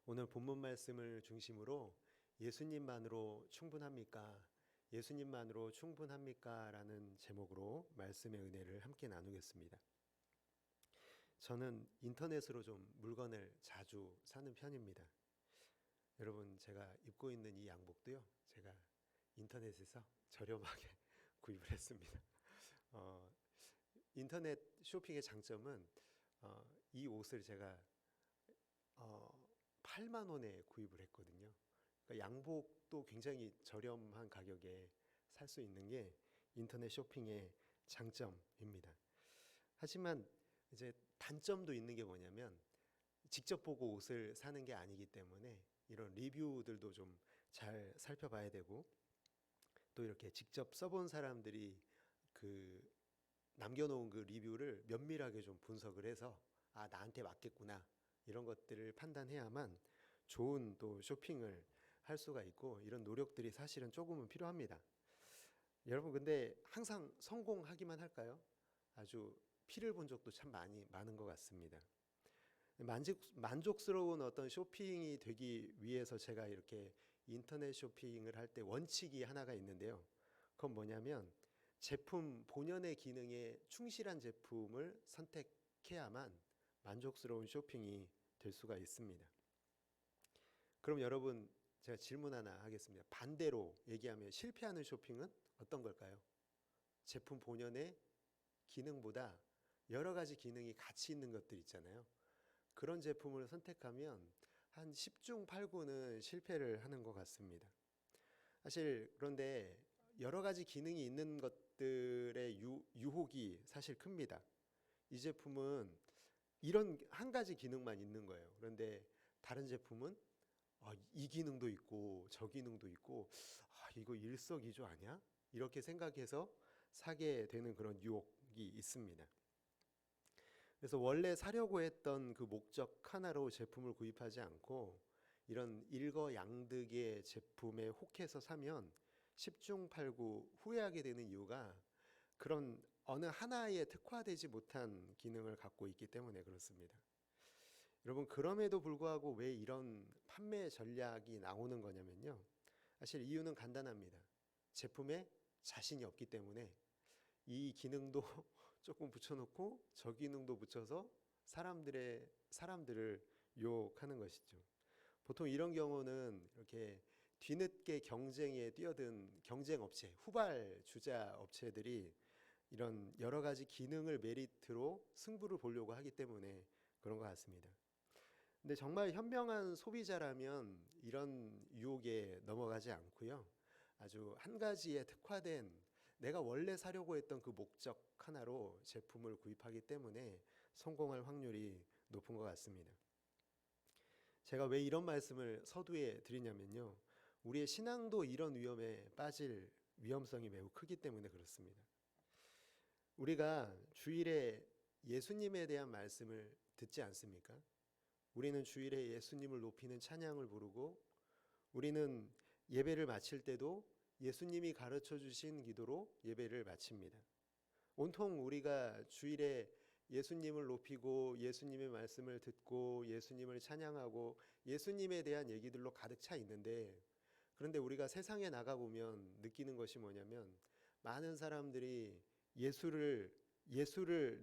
오늘 본문 말씀을 중심으로 예수님만으로 충분합니까? 예수님만으로 충분합니까? 라는 제목으로 말씀의 은혜를 함께 나누겠습니다. 저는 인터넷으로 좀 물건을 자주 사는 편입니다. 여러분, 제가 입고 있는 이 양복도요, 제가 인터넷에서 저렴하게 구입을 했습니다. 인터넷 쇼핑의 장점은 이 옷을 제가 8만 원에 구입을 했거든요. 그러니까 양복도 굉장히 저렴한 가격에 살 수 있는 게 인터넷 쇼핑의 장점입니다. 하지만 이제 단점도 있는 게 뭐냐면 직접 보고 옷을 사는 게 아니기 때문에 이런 리뷰들도 좀 잘 살펴봐야 되고, 또 이렇게 직접 써본 사람들이 그 남겨놓은 그 리뷰를 면밀하게 좀 분석을 해서 나한테 맞겠구나, 이런 것들을 판단해야만 좋은 또 쇼핑을 할 수가 있고, 이런 노력들이 사실은 조금은 필요합니다. 여러분, 근데 항상 성공하기만 할까요? 아주 피를 본 적도 참 많은 것 같습니다. 만족스러운 어떤 쇼핑이 되기 위해서 제가 이렇게 인터넷 쇼핑을 할 때 원칙이 하나가 있는데요. 그건 뭐냐면 제품 본연의 기능에 충실한 제품을 선택해야만 만족스러운 쇼핑이 될 수가 있습니다. 그럼 여러분, 제가 질문 하나 하겠습니다. 반대로 얘기하면 실패하는 쇼핑은 어떤 걸까요? 제품 본연의 기능보다 여러 가지 기능이 같이 있는 것들 있잖아요. 그런 제품을 선택하면 한 10중 8구는 실패를 하는 것 같습니다. 사실 그런데 여러 가지 기능이 있는 것들의 유혹이 사실 큽니다. 이 제품은 이런 한 가지 기능만 있는 거예요. 그런데 다른 제품은 이 기능도 있고 저 기능도 있고, 이거 일석이조 아니야? 이렇게 생각해서 사게 되는 그런 유혹이 있습니다. 그래서 원래 사려고 했던 그 목적 하나로 제품을 구입하지 않고 이런 일거양득의 제품에 혹해서 사면 10중 8구 후회하게 되는 이유가 그런 어느 하나에 특화되지 못한 기능을 갖고 있기 때문에 그렇습니다. 여러분, 그럼에도 불구하고 왜 이런 판매 전략이 나오는 거냐면요, 사실 이유는 간단합니다. 제품에 자신이 없기 때문에 이 기능도 조금 붙여놓고 저 기능도 붙여서 사람들을 유혹하는 것이죠. 보통 이런 경우는 이렇게 뒤늦게 경쟁에 뛰어든 경쟁 업체, 후발 주자 업체들이 이런 여러 가지 기능을 메리트로 승부를 보려고 하기 때문에 그런 것 같습니다. 근데 정말 현명한 소비자라면 이런 유혹에 넘어가지 않고요, 아주 한 가지에 특화된 내가 원래 사려고 했던 그 목적 하나로 제품을 구입하기 때문에 성공할 확률이 높은 것 같습니다. 제가 왜 이런 말씀을 서두에 드리냐면요, 우리의 신앙도 이런 위험에 빠질 위험성이 매우 크기 때문에 그렇습니다. 우리가 주일에 예수님에 대한 말씀을 듣지 않습니까? 우리는 주일에 예수님을 높이는 찬양을 부르고, 우리는 예배를 마칠 때도 예수님이 가르쳐 주신 기도로 예배를 마칩니다. 온통 우리가 주일에 예수님을 높이고 예수님의 말씀을 듣고 예수님을 찬양하고 예수님에 대한 얘기들로 가득 차 있는데, 그런데 우리가 세상에 나가보면 느끼는 것이 뭐냐면 많은 사람들이 예수를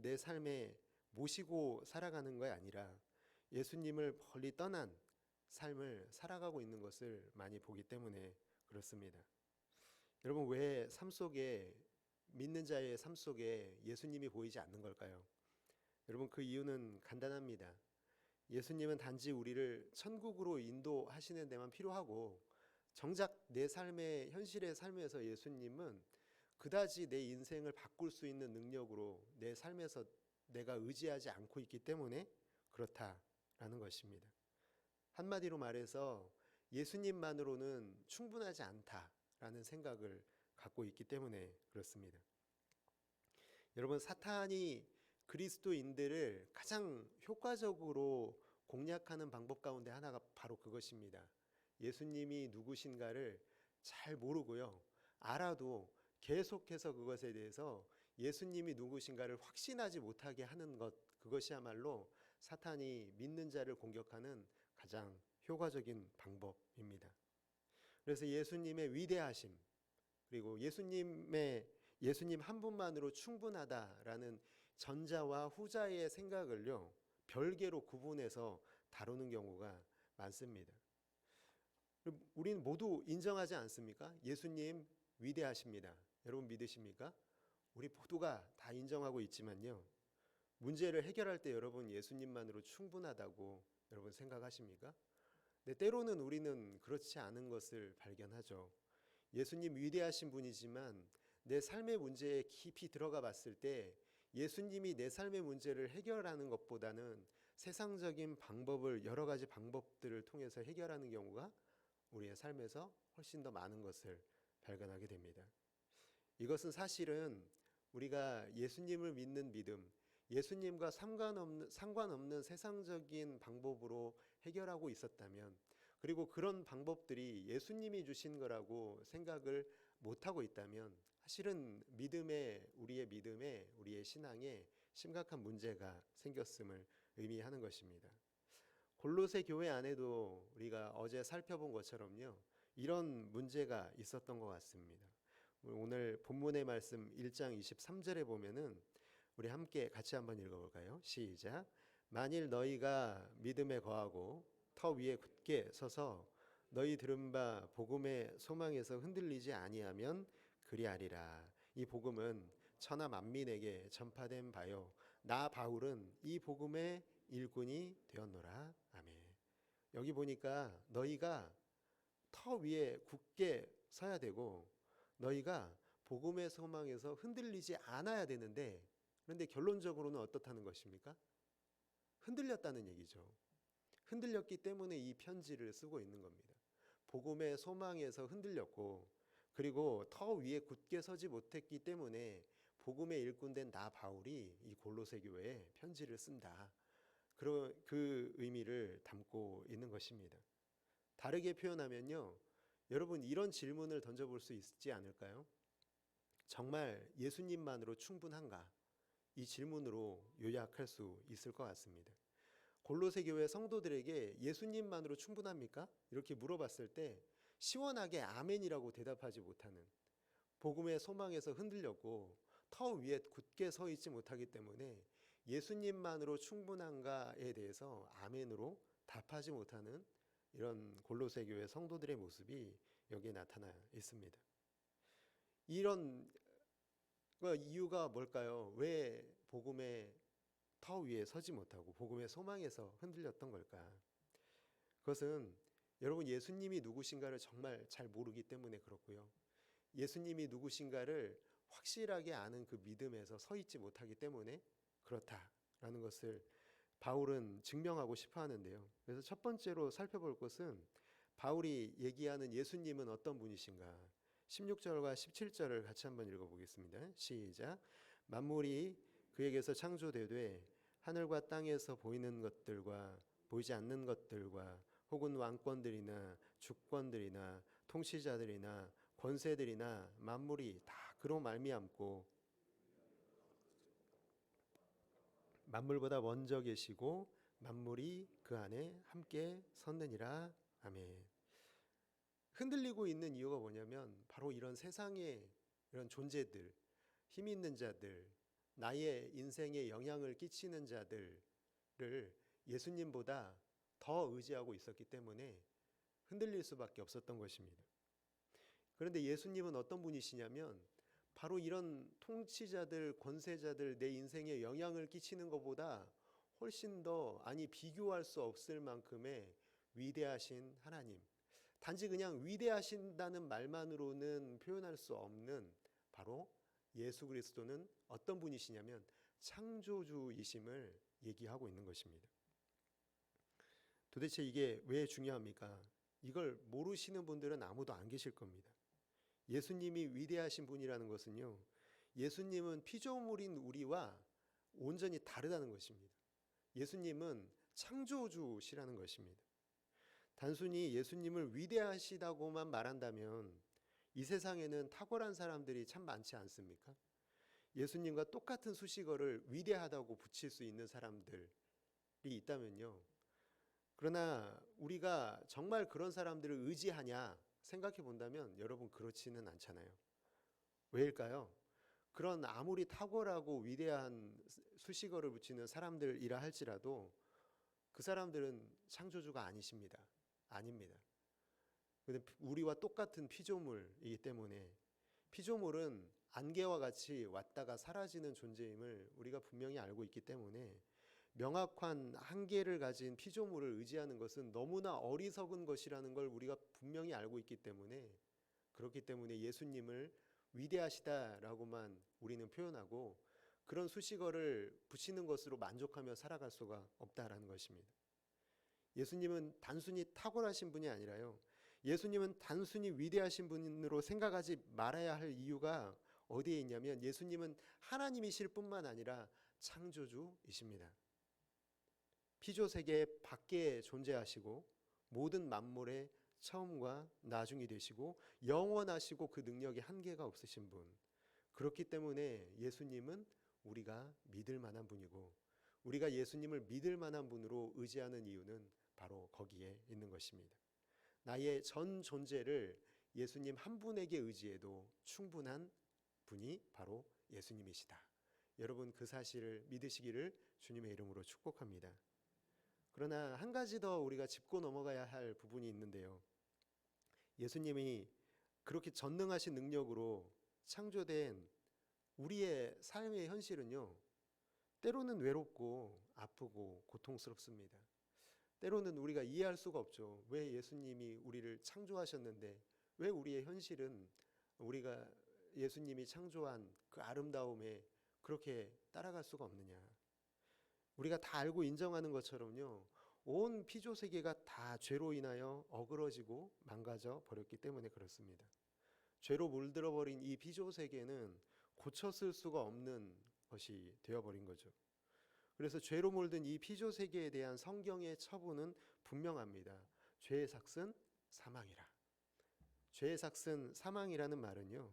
내 삶에 모시고 살아가는 것이 아니라 예수님을 멀리 떠난 삶을 살아가고 있는 것을 많이 보기 때문에 그렇습니다. 여러분, 왜 믿는 자의 삶 속에 예수님이 보이지 않는 걸까요? 여러분, 그 이유는 간단합니다. 예수님은 단지 우리를 천국으로 인도하시는 데만 필요하고, 정작 내 삶의 현실의 삶에서 예수님은 그다지 내 인생을 바꿀 수 있는 능력으로 내 삶에서 내가 의지하지 않고 있기 때문에 그렇다라는 것입니다. 한마디로 말해서 예수님만으로는 충분하지 않다라는 생각을 갖고 있기 때문에 그렇습니다. 여러분, 사탄이 그리스도인들을 가장 효과적으로 공략하는 방법 가운데 하나가 바로 그것입니다. 예수님이 누구신가를 잘 모르고요, 알아도 계속해서 그것에 대해서 예수님이 누구신가를 확신하지 못하게 하는 것, 그것이야말로 사탄이 믿는 자를 공격하는 가장 효과적인 방법입니다. 그래서 예수님의 위대하심, 그리고 예수님 한 분만으로 충분하다라는 전자와 후자의 생각을요, 별개로 구분해서 다루는 경우가 많습니다. 우리는 모두 인정하지 않습니까? 예수님 위대하십니다. 여러분 믿으십니까? 우리 모두가 다 인정하고 있지만요, 문제를 해결할 때 여러분 예수님만으로 충분하다고 여러분 생각하십니까? 네, 때로는 우리는 그렇지 않은 것을 발견하죠. 예수님 위대하신 분이지만 내 삶의 문제에 깊이 들어가 봤을 때 예수님이 내 삶의 문제를 해결하는 것보다는 세상적인 방법을, 여러 가지 방법들을 통해서 해결하는 경우가 우리의 삶에서 훨씬 더 많은 것을 발견하게 됩니다. 이것은 사실은 우리가 예수님을 믿는 믿음, 예수님과 상관없는 세상적인 방법으로 해결하고 있었다면, 그리고 그런 방법들이 예수님이 주신 거라고 생각을 못하고 있다면, 사실은 우리의 신앙에 심각한 문제가 생겼음을 의미하는 것입니다. 골로새 교회 안에도 우리가 어제 살펴본 것처럼요, 이런 문제가 있었던 것 같습니다. 오늘 본문의 말씀 1장 23절에 보면은 우리 함께 같이 한번 읽어볼까요? 시작. 만일 너희가 믿음에 거하고 터 위에 굳게 서서 너희 들은 바 복음의 소망에서 흔들리지 아니하면 그리하리라. 이 복음은 천하 만민에게 전파된 바요, 나 바울은 이 복음의 일꾼이 되었노라. 아멘. 여기 보니까 너희가 터 위에 굳게 서야 되고, 너희가 복음의 소망에서 흔들리지 않아야 되는데, 그런데 결론적으로는 어떻다는 것입니까? 흔들렸다는 얘기죠. 흔들렸기 때문에 이 편지를 쓰고 있는 겁니다. 복음의 소망에서 흔들렸고, 그리고 터 위에 굳게 서지 못했기 때문에 복음의 일꾼된 나 바울이 이 골로새 교회에 편지를 쓴다. 그 의미를 담고 있는 것입니다. 다르게 표현하면요, 여러분 이런 질문을 던져볼 수 있지 않을까요? 정말 예수님만으로 충분한가? 이 질문으로 요약할 수 있을 것 같습니다. 골로새 교회 성도들에게 예수님만으로 충분합니까? 이렇게 물어봤을 때 시원하게 아멘이라고 대답하지 못하는, 복음의 소망에서 흔들렸고 터 위에 굳게 서 있지 못하기 때문에 예수님만으로 충분한가에 대해서 아멘으로 답하지 못하는 이런 골로새 교회 성도들의 모습이 여기에 나타나 있습니다. 이런 이유가 뭘까요? 왜 복음의 터 위에 서지 못하고 복음의 소망에서 흔들렸던 걸까? 그것은 여러분 예수님이 누구신가를 정말 잘 모르기 때문에 그렇고요, 예수님이 누구신가를 확실하게 아는 그 믿음에서 서 있지 못하기 때문에 그렇다라는 것을 바울은 증명하고 싶어 하는데요. 그래서 첫 번째로 살펴볼 것은 바울이 얘기하는 예수님은 어떤 분이신가? 16절과 17절을 같이 한번 읽어보겠습니다. 시작. 만물이 그에게서 창조되되 하늘과 땅에서 보이는 것들과 보이지 않는 것들과 혹은 왕권들이나 주권들이나 통치자들이나 권세들이나 만물이 다 그로 말미암고 만물보다 먼저 계시고 만물이 그 안에 함께 섰느니라. 아멘. 흔들리고 있는 이유가 뭐냐면 바로 이런 세상의 이런 존재들, 힘 있는 자들, 나의 인생에 영향을 끼치는 자들을 예수님보다 더 의지하고 있었기 때문에 흔들릴 수밖에 없었던 것입니다. 그런데 예수님은 어떤 분이시냐면 바로 이런 통치자들, 권세자들, 내 인생에 영향을 끼치는 것보다 훨씬 더, 비교할 수 없을 만큼의 위대하신 하나님, 단지 그냥 위대하신다는 말만으로는 표현할 수 없는 바로 예수 그리스도는 어떤 분이시냐면 창조주이심을 얘기하고 있는 것입니다. 도대체 이게 왜 중요합니까? 이걸 모르시는 분들은 아무도 안 계실 겁니다. 예수님이 위대하신 분이라는 것은요, 예수님은 피조물인 우리와 온전히 다르다는 것입니다. 예수님은 창조주시라는 것입니다. 단순히 예수님을 위대하시다고만 말한다면 이 세상에는 탁월한 사람들이 참 많지 않습니까? 예수님과 똑같은 수식어를 위대하다고 붙일 수 있는 사람들이 있다면요, 그러나 우리가 정말 그런 사람들을 의지하냐 생각해 본다면 여러분 그렇지는 않잖아요. 왜일까요? 그런 아무리 탁월하고 위대한 수식어를 붙이는 사람들이라 할지라도 그 사람들은 창조주가 아니십니다. 아닙니다. 근데 우리와 똑같은 피조물이기 때문에 피조물은 안개와 같이 왔다가 사라지는 존재임을 우리가 분명히 알고 있기 때문에 명확한 한계를 가진 피조물을 의지하는 것은 너무나 어리석은 것이라는 걸 우리가 분명히 알고 있기 때문에 그렇기 때문에 예수님을 위대하시다라고만 우리는 표현하고 그런 수식어를 붙이는 것으로 만족하며 살아갈 수가 없다라는 것입니다. 예수님은 단순히 탁월하신 분이 아니라요. 예수님은 단순히 위대하신 분으로 생각하지 말아야 할 이유가 어디에 있냐면 예수님은 하나님이실 뿐만 아니라 창조주이십니다. 피조세계 밖에 존재하시고 모든 만물의 처음과 나중이 되시고 영원하시고 그 능력이 한계가 없으신 분. 그렇기 때문에 예수님은 우리가 믿을 만한 분이고 우리가 예수님을 믿을 만한 분으로 의지하는 이유는 바로 거기에 있는 것입니다. 나의 전 존재를 예수님 한 분에게 의지해도 충분한 분이 바로 예수님이시다. 여러분 그 사실을 믿으시기를 주님의 이름으로 축복합니다. 그러나 한 가지 더 우리가 짚고 넘어가야 할 부분이 있는데요. 예수님이 그렇게 전능하신 능력으로 창조된 우리의 삶의 현실은요. 때로는 외롭고 아프고 고통스럽습니다. 때로는 우리가 이해할 수가 없죠. 왜 예수님이 우리를 창조하셨는데 왜 우리의 현실은 우리가 예수님이 창조한 그 아름다움에 그렇게 따라갈 수가 없느냐. 우리가 다 알고 인정하는 것처럼요. 온 피조 세계가 다 죄로 인하여 어그러지고 망가져 버렸기 때문에 그렇습니다. 죄로 물들어 버린 이 피조 세계는 고쳐 쓸 수가 없는 것이 되어 버린 거죠. 그래서 죄로 물든 이 피조 세계에 대한 성경의 처분은 분명합니다. 죄의 삭은 사망이라. 죄의 삭은 사망이라는 말은요.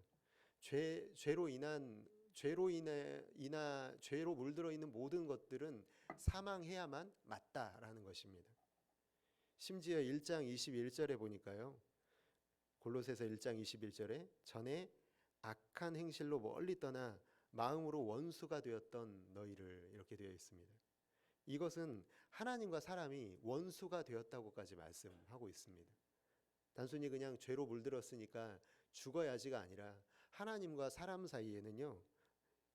죄로 물들어 있는 모든 것들은 사망해야만 맞다라는 것입니다. 심지어 1장 21절에 보니까요. 골로새서 1장 21절에 전에 악한 행실로 멀리 떠나 마음으로 원수가 되었던 너희를 이렇게 되어 있습니다. 이것은 하나님과 사람이 원수가 되었다고까지 말씀하고 있습니다. 단순히 그냥 죄로 물들었으니까 죽어야지가 아니라 하나님과 사람 사이에는요.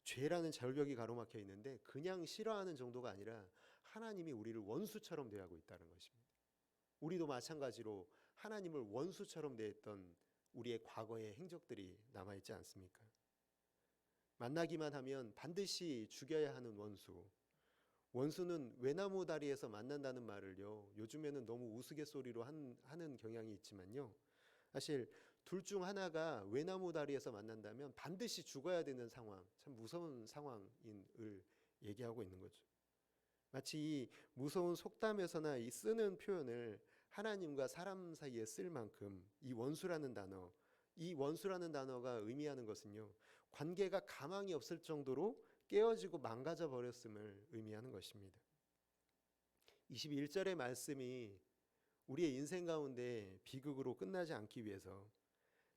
죄라는 절벽이 가로막혀 있는데 그냥 싫어하는 정도가 아니라 하나님이 우리를 원수처럼 대하고 있다는 것입니다. 우리도 마찬가지로 하나님을 원수처럼 대했던 우리의 과거의 행적들이 남아있지 않습니까? 만나기만 하면 반드시 죽여야 하는 원수. 원수는 외나무 다리에서 만난다는 말을요. 요즘에는 너무 우스갯소리로 하는 경향이 있지만요. 사실 둘 중 하나가 외나무 다리에서 만난다면 반드시 죽어야 되는 상황, 참 무서운 상황을 얘기하고 있는 거죠. 마치 이 무서운 속담에서나 이 쓰는 표현을 하나님과 사람 사이에 쓸 만큼 이 원수라는 단어가 의미하는 것은요. 관계가 가망이 없을 정도로 깨어지고 망가져 버렸음을 의미하는 것입니다. 21절의 말씀이 우리의 인생 가운데 비극으로 끝나지 않기 위해서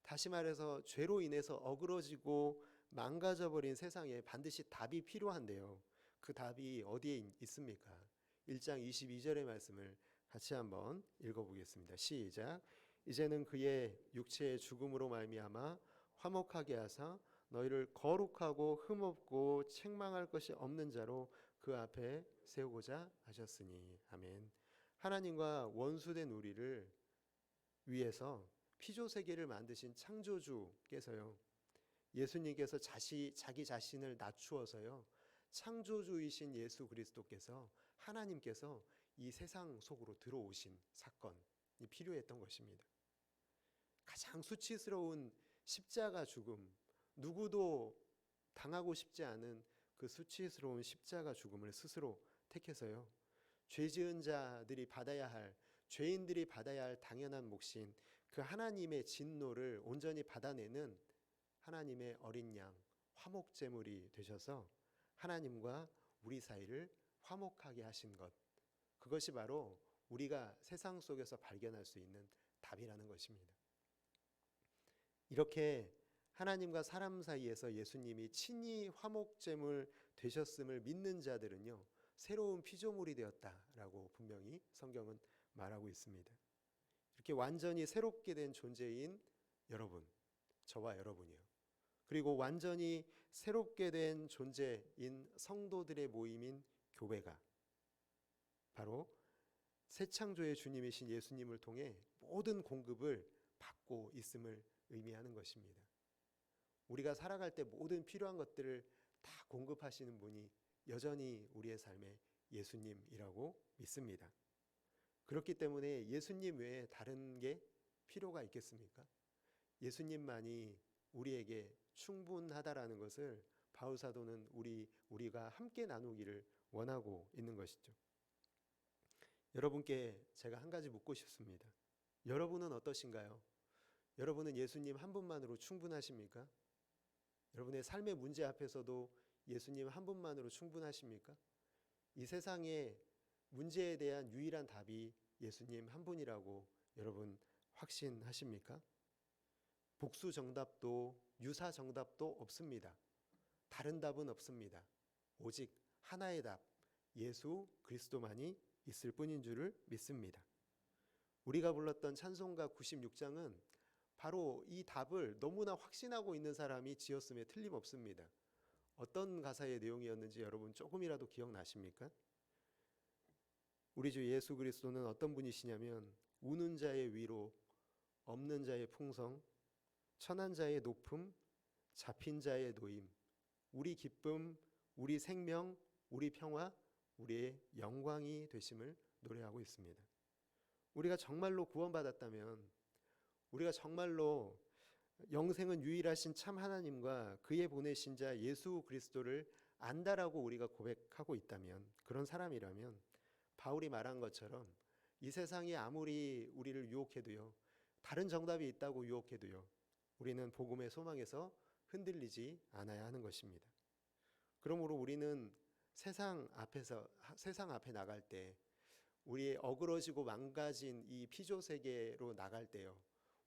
다시 말해서 죄로 인해서 어그러지고 망가져버린 세상에 반드시 답이 필요한데요. 그 답이 어디에 있습니까? 1장 22절의 말씀을 같이 한번 읽어보겠습니다. 시작. 이제는 그의 육체의 죽음으로 말미암아 화목하게 하사 너희를 거룩하고 흠없고 책망할 것이 없는 자로 그 앞에 세우고자 하셨으니. 아멘. 하나님과 원수된 우리를 위해서 피조세계를 만드신 창조주께서요. 예수님께서 자기 자신을 낮추어서요. 창조주이신 예수 그리스도께서 하나님께서 이 세상 속으로 들어오신 사건이 필요했던 것입니다. 가장 수치스러운 십자가 죽음, 누구도 당하고 싶지 않은 그 수치스러운 십자가 죽음을 스스로 택해서요. 죄 지은 자들이 받아야 할, 죄인들이 받아야 할 당연한 몫인 그 하나님의 진노를 온전히 받아내는 하나님의 어린 양, 화목제물이 되셔서 하나님과 우리 사이를 화목하게 하신 것. 그것이 바로 우리가 세상 속에서 발견할 수 있는 답이라는 것입니다. 이렇게 하나님과 사람 사이에서 예수님이 친히 화목제물 되셨음을 믿는 자들은요, 새로운 피조물이 되었다라고 분명히 성경은 말하고 있습니다. 이렇게 완전히 새롭게 된 존재인 여러분, 저와 여러분이요. 그리고 완전히 새롭게 된 존재인 성도들의 모임인 교회가 바로 새 창조의 주님이신 예수님을 통해 모든 공급을 받고 있음을 의미하는 것입니다. 우리가 살아갈 때 모든 필요한 것들을 다 공급하시는 분이 여전히 우리의 삶에 예수님이라고 믿습니다. 그렇기 때문에 예수님 외에 다른 게 필요가 있겠습니까? 예수님만이 우리에게 충분하다라는 것을 바울 사도는 우리가 함께 나누기를 원하고 있는 것이죠. 여러분께 제가 한 가지 묻고 싶습니다. 여러분은 어떠신가요? 여러분은 예수님 한 분만으로 충분하십니까? 여러분의 삶의 문제 앞에서도 예수님 한 분만으로 충분하십니까? 이 세상의 문제에 대한 유일한 답이 예수님 한 분이라고 여러분 확신하십니까? 복수 정답도 유사 정답도 없습니다. 다른 답은 없습니다. 오직 하나의 답, 예수 그리스도만이 있을 뿐인 줄을 믿습니다. 우리가 불렀던 찬송가 96장은 바로 이 답을 너무나 확신하고 있는 사람이 지었음에 틀림없습니다. 어떤 가사의 내용이었는지 여러분 조금이라도 기억나십니까? 우리 주 예수 그리스도는 어떤 분이시냐면 우는 자의 위로, 없는 자의 풍성, 천한 자의 높음, 잡힌 자의 노임, 우리 기쁨, 우리 생명, 우리 평화, 우리의 영광이 되심을 노래하고 있습니다. 우리가 정말로 구원받았다면, 우리가 정말로 영생은 유일하신 참 하나님과 그의 보내신 자 예수 그리스도를 안다라고 우리가 고백하고 있다면, 그런 사람이라면 바울이 말한 것처럼 이 세상이 아무리 우리를 유혹해도요, 다른 정답이 있다고 유혹해도요, 우리는 복음의 소망에서 흔들리지 않아야 하는 것입니다. 그러므로 우리는 세상 앞에 나갈 때, 우리의 어그러지고 망가진 이 피조 세계로 나갈 때요,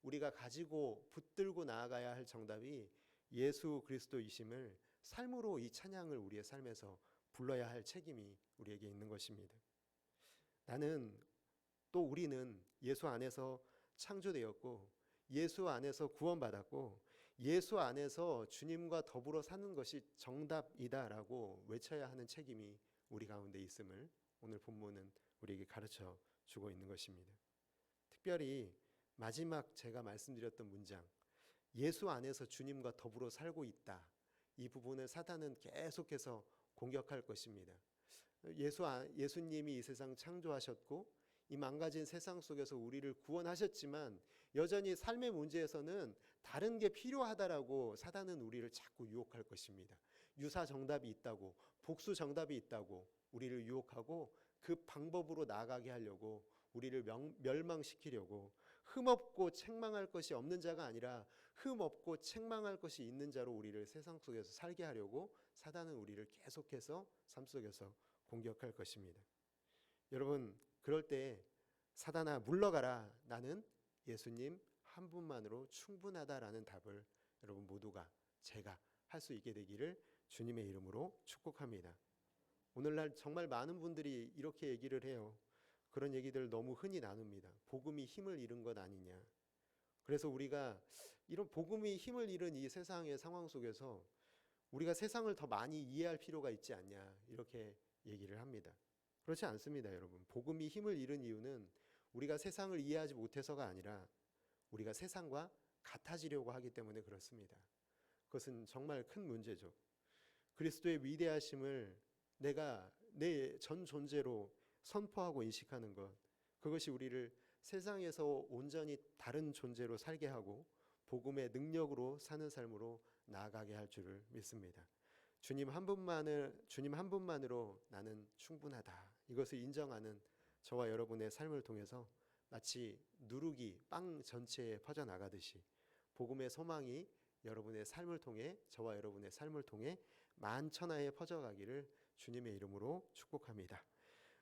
우리가 가지고 붙들고 나아가야 할 정답이 예수 그리스도이심을 삶으로 이 찬양을 우리의 삶에서 불러야 할 책임이 우리에게 있는 것입니다. 우리는 예수 안에서 창조되었고, 예수 안에서 구원받았고, 예수 안에서 주님과 더불어 사는 것이 정답이다라고 외쳐야 하는 책임이 우리 가운데 있음을 오늘 본문은 우리에게 가르쳐 주고 있는 것입니다. 특별히 마지막 제가 말씀드렸던 문장, 예수 안에서 주님과 더불어 살고 있다, 이 부분을 사탄은 계속해서 공격할 것입니다. 예수님이 이 세상 창조하셨고 이 망가진 세상 속에서 우리를 구원하셨지만 여전히 삶의 문제에서는 다른 게 필요하다라고 사단은 우리를 자꾸 유혹할 것입니다. 유사 정답이 있다고, 복수 정답이 있다고 우리를 유혹하고 그 방법으로 나아가게 하려고 우리를 멸망시키려고, 흠없고 책망할 것이 없는 자가 아니라 흠없고 책망할 것이 있는 자로 우리를 세상 속에서 살게 하려고 사단은 우리를 계속해서 삶 속에서 공격할 것입니다. 여러분, 그럴 때 사단아 물러가라, 나는 예수님 한 분만으로 충분하다라는 답을 여러분 모두가, 제가 할 수 있게 되기를 주님의 이름으로 축복합니다. 오늘날 정말 많은 분들이 이렇게 얘기를 해요. 그런 얘기들 너무 흔히 나눕니다. 복음이 힘을 잃은 것 아니냐. 그래서 우리가 이런 복음이 힘을 잃은 이 세상의 상황 속에서 우리가 세상을 더 많이 이해할 필요가 있지 않냐, 이렇게 얘기를 합니다. 그렇지 않습니다, 여러분. 복음이 힘을 잃은 이유는 우리가 세상을 이해하지 못해서가 아니라 우리가 세상과 같아지려고 하기 때문에 그렇습니다. 그것은 정말 큰 문제죠. 그리스도의 위대하심을 내가 내 전 존재로 선포하고 인식하는 것, 그것이 우리를 세상에서 온전히 다른 존재로 살게 하고 복음의 능력으로 사는 삶으로 나아가게 할 줄을 믿습니다. 주님 한 분만으로 나는 충분하다, 이것을 인정하는 저와 여러분의 삶을 통해서 마치 누룩이 빵 전체에 퍼져나가듯이 복음의 소망이 여러분의 삶을 통해, 저와 여러분의 삶을 통해 만천하에 퍼져가기를 주님의 이름으로 축복합니다.